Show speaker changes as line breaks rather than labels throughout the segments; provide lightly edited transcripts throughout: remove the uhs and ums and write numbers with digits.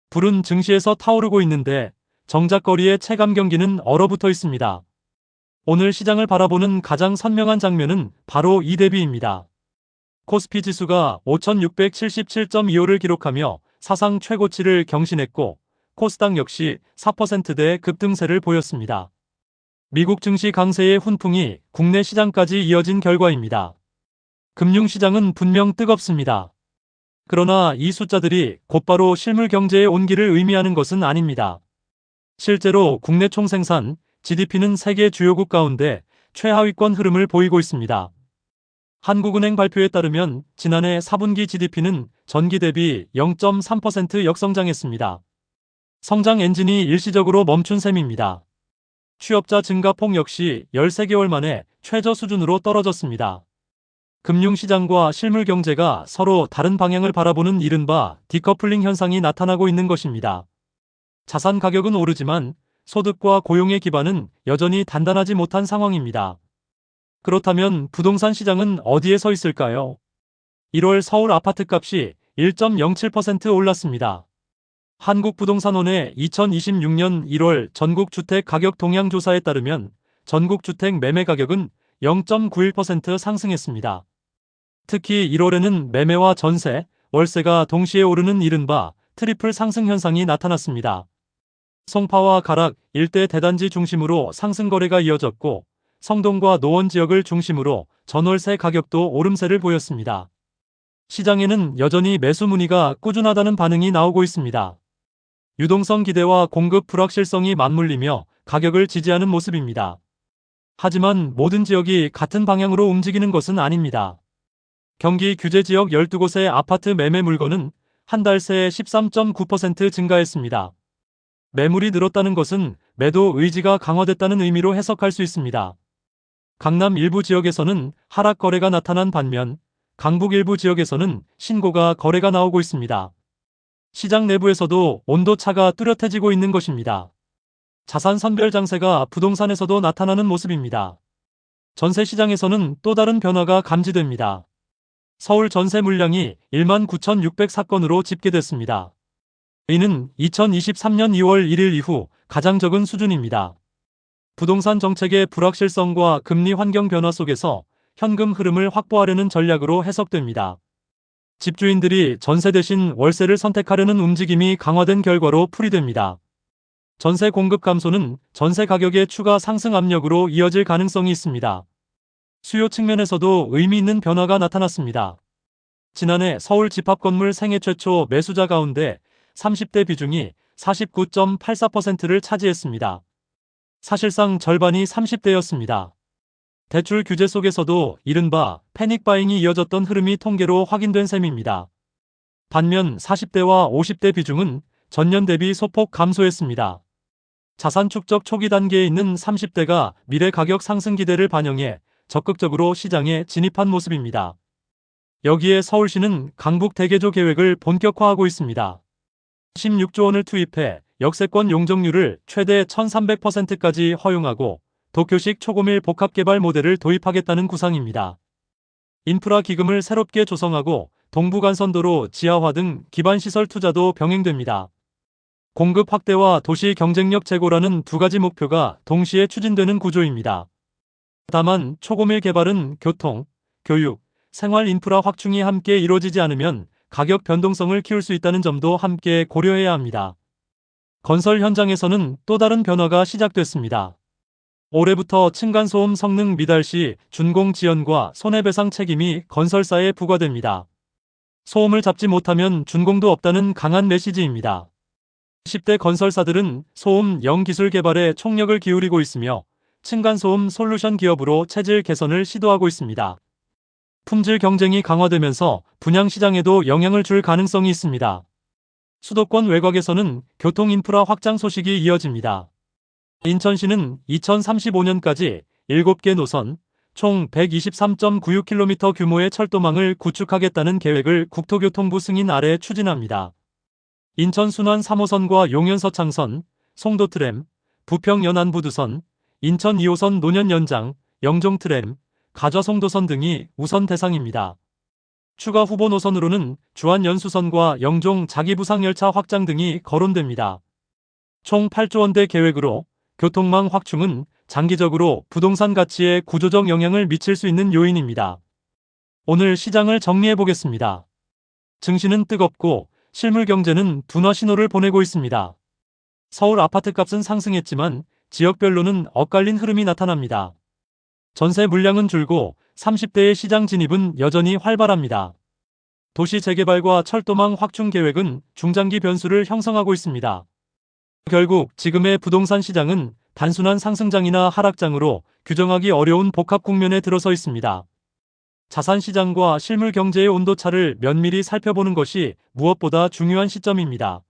불은 증시에서 타오르고 있는데 정작 거리의 체감 경기는 얼어붙어 있습니다. 오늘 시장을 바라보는 가장 선명한 장면은 바로 이 대비입니다. 코스피 지수가 5677.25를 기록하며 사상 최고치를 경신했고 코스닥 역시 4%대 급등세를 보였습니다. 미국 증시 강세의 훈풍이 국내 시장까지 이어진 결과입니다. 금융시장은 분명 뜨겁습니다. 그러나 이 숫자들이 곧바로 실물 경제의 온기를 의미하는 것은 아닙니다. 실제로 국내 총생산 GDP는 세계 주요국 가운데 최하위권 흐름을 보이고 있습니다. 한국은행 발표에 따르면 지난해 4분기 GDP는 전기 대비 0.3% 역성장했습니다. 성장 엔진이 일시적으로 멈춘 셈입니다. 취업자 증가폭 역시 13개월 만에 최저 수준으로 떨어졌습니다. 금융시장과 실물 경제가 서로 다른 방향을 바라보는 이른바 디커플링 현상이 나타나고 있는 것입니다. 자산 가격은 오르지만 소득과 고용의 기반은 여전히 단단하지 못한 상황입니다. 그렇다면 부동산 시장은 어디에 서 있을까요? 1월 서울 아파트값이 1.07% 올랐습니다. 한국부동산원의 2026년 1월 전국주택 가격 동향 조사에 따르면 전국주택 매매 가격은 0.91% 상승했습니다. 특히 1월에는 매매와 전세, 월세가 동시에 오르는 이른바 트리플 상승 현상이 나타났습니다. 송파와 가락 일대 대단지 중심으로 상승 거래가 이어졌고 성동과 노원 지역을 중심으로 전월세 가격도 오름세를 보였습니다. 시장에는 여전히 매수 문의가 꾸준하다는 반응이 나오고 있습니다. 유동성 기대와 공급 불확실성이 맞물리며 가격을 지지하는 모습입니다. 하지만 모든 지역이 같은 방향으로 움직이는 것은 아닙니다. 경기 규제 지역 12곳의 아파트 매매 물건은 한 달 새 13.9% 증가했습니다. 매물이 늘었다는 것은 매도 의지가 강화됐다는 의미로 해석할 수 있습니다. 강남 일부 지역에서는 하락 거래가 나타난 반면 강북 일부 지역에서는 신고가 거래가 나오고 있습니다. 시장 내부에서도 온도차가 뚜렷해지고 있는 것입니다. 자산 선별 장세가 부동산에서도 나타나는 모습입니다. 전세 시장에서는 또 다른 변화가 감지됩니다. 서울 전세 물량이 19,604건으로 집계됐습니다. 이는 2023년 2월 1일 이후 가장 적은 수준입니다. 부동산 정책의 불확실성과 금리 환경 변화 속에서 현금 흐름을 확보하려는 전략으로 해석됩니다. 집주인들이 전세 대신 월세를 선택하려는 움직임이 강화된 결과로 풀이됩니다. 전세 공급 감소는 전세 가격의 추가 상승 압력으로 이어질 가능성이 있습니다. 수요 측면에서도 의미 있는 변화가 나타났습니다. 지난해 서울 집합건물 생애 최초 매수자 가운데 30대 비중이 49.84%를 차지했습니다. 사실상 절반이 30대였습니다. 대출 규제 속에서도 이른바 패닉바잉이 이어졌던 흐름이 통계로 확인된 셈입니다. 반면 40대와 50대 비중은 전년 대비 소폭 감소했습니다. 자산 축적 초기 단계에 있는 30대가 미래 가격 상승 기대를 반영해 적극적으로 시장에 진입한 모습입니다. 여기에 서울시는 강북 대개조 계획을 본격화하고 있습니다. 16조 원을 투입해 역세권 용적률을 최대 1300%까지 허용하고 도쿄식 초고밀 복합개발 모델을 도입하겠다는 구상입니다. 인프라 기금을 새롭게 조성하고 동부간선도로 지하화 등 기반시설 투자도 병행됩니다. 공급 확대와 도시 경쟁력 제고라는 두 가지 목표가 동시에 추진되는 구조입니다. 다만 초고밀 개발은 교통, 교육, 생활 인프라 확충이 함께 이루어지지 않으면 가격 변동성을 키울 수 있다는 점도 함께 고려해야 합니다. 건설 현장에서는 또 다른 변화가 시작됐습니다. 올해부터 층간소음 성능 미달 시 준공 지연과 손해배상 책임이 건설사에 부과됩니다. 소음을 잡지 못하면 준공도 없다는 강한 메시지입니다. 10대 건설사들은 소음 0 기술 개발에 총력을 기울이고 있으며 층간소음 솔루션 기업으로 체질 개선을 시도하고 있습니다. 품질 경쟁이 강화되면서 분양시장에도 영향을 줄 가능성이 있습니다. 수도권 외곽에서는 교통 인프라 확장 소식이 이어집니다. 인천시는 2035년까지 7개 노선, 총 123.96km 규모의 철도망을 구축하겠다는 계획을 국토교통부 승인 아래 추진합니다. 인천 순환 3호선과 용현 서창선, 송도 트램, 부평 연안부두선, 인천 2호선 노년 연장, 영종 트램, 가좌 송도선 등이 우선 대상입니다. 추가 후보 노선으로는 주한연수선과 영종 자기부상열차 확장 등이 거론됩니다. 총 8조 원대 계획으로 교통망 확충은 장기적으로 부동산 가치에 구조적 영향을 미칠 수 있는 요인입니다. 오늘 시장을 정리해 보겠습니다. 증시는 뜨겁고 실물 경제는 둔화 신호를 보내고 있습니다. 서울 아파트값은 상승했지만 지역별로는 엇갈린 흐름이 나타납니다. 전세 물량은 줄고 30대의 시장 진입은 여전히 활발합니다. 도시 재개발과 철도망 확충 계획은 중장기 변수를 형성하고 있습니다. 결국 지금의 부동산 시장은 단순한 상승장이나 하락장으로 규정하기 어려운 복합 국면에 들어서 있습니다. 자산 시장과 실물 경제의 온도차를 면밀히 살펴보는 것이 무엇보다 중요한 시점입니다.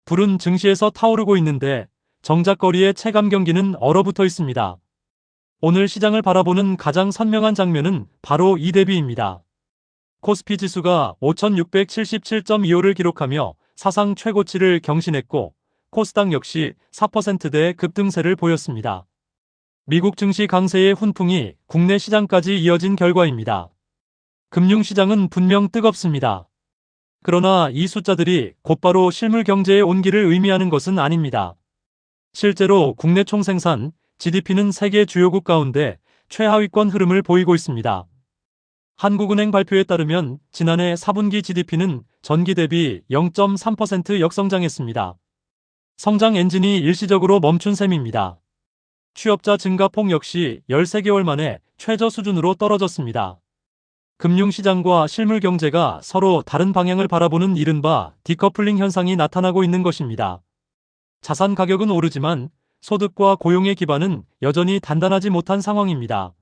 불은 증시에서 타오르고 있는데 정작 거리의 체감 경기는 얼어붙어 있습니다. 오늘 시장을 바라보는 가장 선명한 장면은 바로 이 대비입니다. 코스피 지수가 5677.25를 기록하며 사상 최고치를 경신했고 코스닥 역시 4%대 급등세를 보였습니다. 미국 증시 강세의 훈풍이 국내 시장까지 이어진 결과입니다. 금융시장은 분명 뜨겁습니다. 그러나 이 숫자들이 곧바로 실물 경제의 온기를 의미하는 것은 아닙니다. 실제로 국내 총생산, GDP는 세계 주요국 가운데 최하위권 흐름을 보이고 있습니다. 한국은행 발표에 따르면 지난해 4분기 GDP는 전기 대비 0.3% 역성장했습니다. 성장 엔진이 일시적으로 멈춘 셈입니다. 취업자 증가폭 역시 13개월 만에 최저 수준으로 떨어졌습니다. 금융시장과 실물 경제가 서로 다른 방향을 바라보는 이른바 디커플링 현상이 나타나고 있는 것입니다. 자산 가격은 오르지만 소득과 고용의 기반은 여전히 단단하지 못한 상황입니다.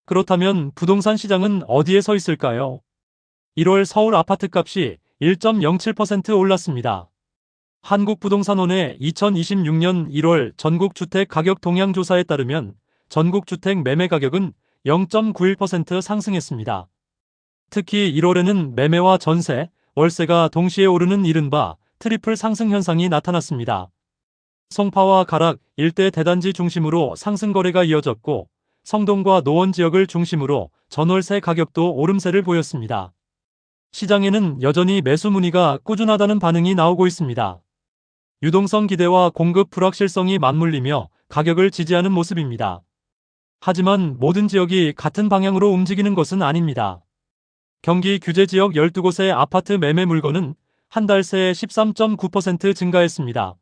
그렇다면 부동산 시장은 어디에 서 있을까요? 1월 서울 아파트값이 1.07% 올랐습니다. 한국부동산원의 2026년 1월 전국주택 가격 동향 조사에 따르면 전국주택 매매 가격은 0.91% 상승했습니다. 특히 1월에는 매매와 전세, 월세가 동시에 오르는 이른바 트리플 상승 현상이 나타났습니다. 송파와 가락 일대 대단지 중심으로 상승 거래가 이어졌고 성동과 노원 지역을 중심으로 전월세 가격도 오름세를 보였습니다. 시장에는 여전히 매수 문의가 꾸준하다는 반응이 나오고 있습니다. 유동성 기대와 공급 불확실성이 맞물리며 가격을 지지하는 모습입니다. 하지만 모든 지역이 같은 방향으로 움직이는 것은 아닙니다. 경기 규제 지역 12곳의 아파트 매매 물건은 한 달 새 13.9% 증가했습니다.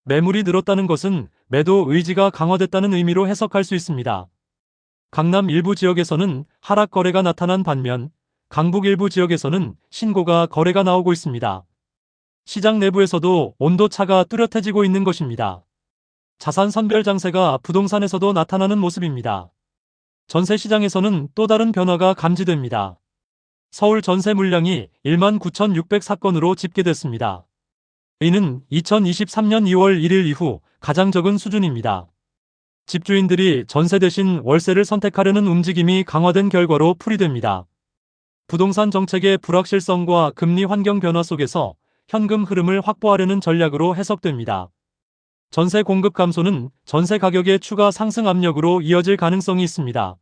매물이 늘었다는 것은 매도 의지가 강화됐다는 의미로 해석할 수 있습니다. 강남 일부 지역에서는 하락 거래가 나타난 반면 강북 일부 지역에서는 신고가 거래가 나오고 있습니다. 시장 내부에서도 온도차가 뚜렷해지고 있는 것입니다. 자산 선별 장세가 부동산에서도 나타나는 모습입니다. 전세 시장에서는 또 다른 변화가 감지됩니다. 서울 전세 물량이 19,604건으로 집계됐습니다. 이는 2023년 2월 1일 이후 가장 적은 수준입니다. 집주인들이 전세 대신 월세를 선택하려는 움직임이 강화된 결과로 풀이됩니다. 부동산 정책의 불확실성과 금리 환경 변화 속에서 현금 흐름을 확보하려는 전략으로 해석됩니다. 전세 공급 감소는 전세 가격의 추가 상승 압력으로 이어질 가능성이 있습니다.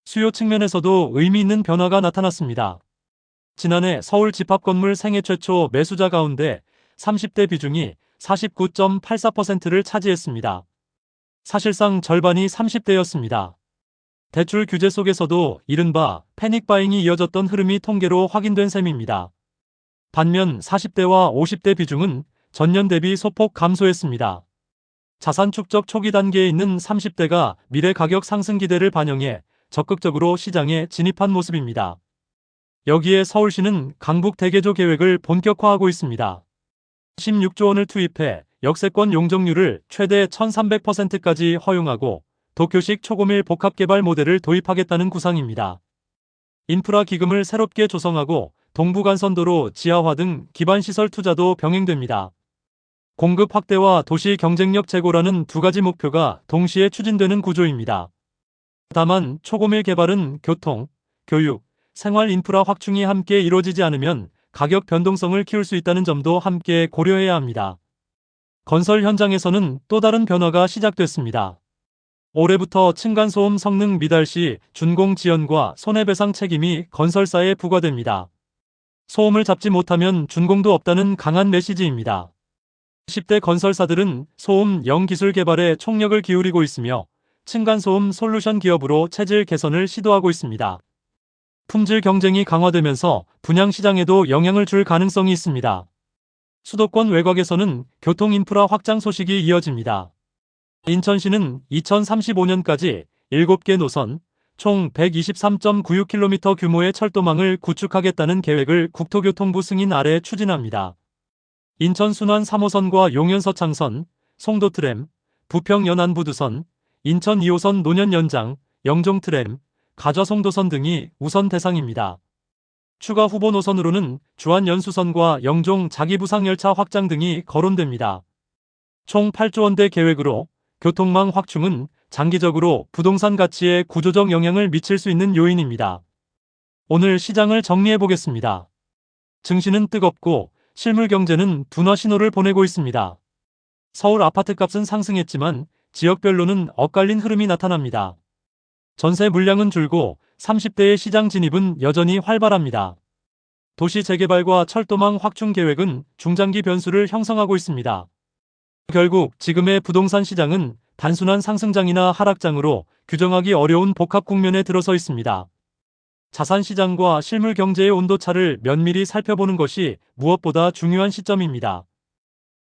수요 측면에서도 의미 있는 변화가 나타났습니다. 지난해 서울 집합건물 생애 최초 매수자 가운데 30대 비중이 49.84%를 차지했습니다. 사실상 절반이 30대였습니다. 대출 규제 속에서도 이른바 패닉바잉이 이어졌던 흐름이 통계로 확인된 셈입니다. 반면 40대와 50대 비중은 전년 대비 소폭 감소했습니다. 자산 축적 초기 단계에 있는 30대가 미래 가격 상승 기대를 반영해 적극적으로 시장에 진입한 모습입니다. 여기에 서울시는 강북 대개조 계획을 본격화하고 있습니다. 16조 원을 투입해 역세권 용적률을 최대 1300%까지 허용하고 도쿄식 초고밀 복합개발 모델을 도입하겠다는 구상입니다. 인프라 기금을 새롭게 조성하고 동부간선도로 지하화 등 기반시설 투자도 병행됩니다. 공급 확대와 도시 경쟁력 제고라는 두 가지 목표가 동시에 추진되는 구조입니다. 다만 초고밀 개발은 교통, 교육, 생활 인프라 확충이 함께 이루어지지 않으면 가격 변동성을 키울 수 있다는 점도 함께 고려해야 합니다. 건설 현장에서는 또 다른 변화가 시작됐습니다. 올해부터 층간소음 성능 미달 시 준공 지연과 손해배상 책임이 건설사에 부과됩니다. 소음을 잡지 못하면 준공도 없다는 강한 메시지입니다. 10대 건설사들은 소음 0 기술 개발에 총력을 기울이고 있으며 층간소음 솔루션 기업으로 체질 개선을 시도하고 있습니다. 품질 경쟁이 강화되면서 분양 시장에도 영향을 줄 가능성이 있습니다. 수도권 외곽에서는 교통 인프라 확장 소식이 이어집니다. 인천시는 2035년까지 7개 노선, 총 123.96km 규모의 철도망을 구축하겠다는 계획을 국토교통부 승인 아래 추진합니다. 인천 순환 3호선과 용현 서창선, 송도 트램, 부평 연안부두선, 인천 2호선 노년 연장, 영종 트램, 가좌 송도선 등이 우선 대상입니다. 추가 후보 노선으로는 주안 연수선과 영종 자기부상열차 확장 등이 거론됩니다. 총 8조 원대 계획으로 교통망 확충은 장기적으로 부동산 가치에 구조적 영향을 미칠 수 있는 요인입니다. 오늘 시장을 정리해 보겠습니다. 증시는 뜨겁고 실물 경제는 둔화 신호를 보내고 있습니다. 서울 아파트값은 상승했지만 지역별로는 엇갈린 흐름이 나타납니다. 전세 물량은 줄고 30대의 시장 진입은 여전히 활발합니다. 도시 재개발과 철도망 확충 계획은 중장기 변수를 형성하고 있습니다. 결국 지금의 부동산 시장은 단순한 상승장이나 하락장으로 규정하기 어려운 복합 국면에 들어서 있습니다. 자산 시장과 실물 경제의 온도차를 면밀히 살펴보는 것이 무엇보다 중요한 시점입니다.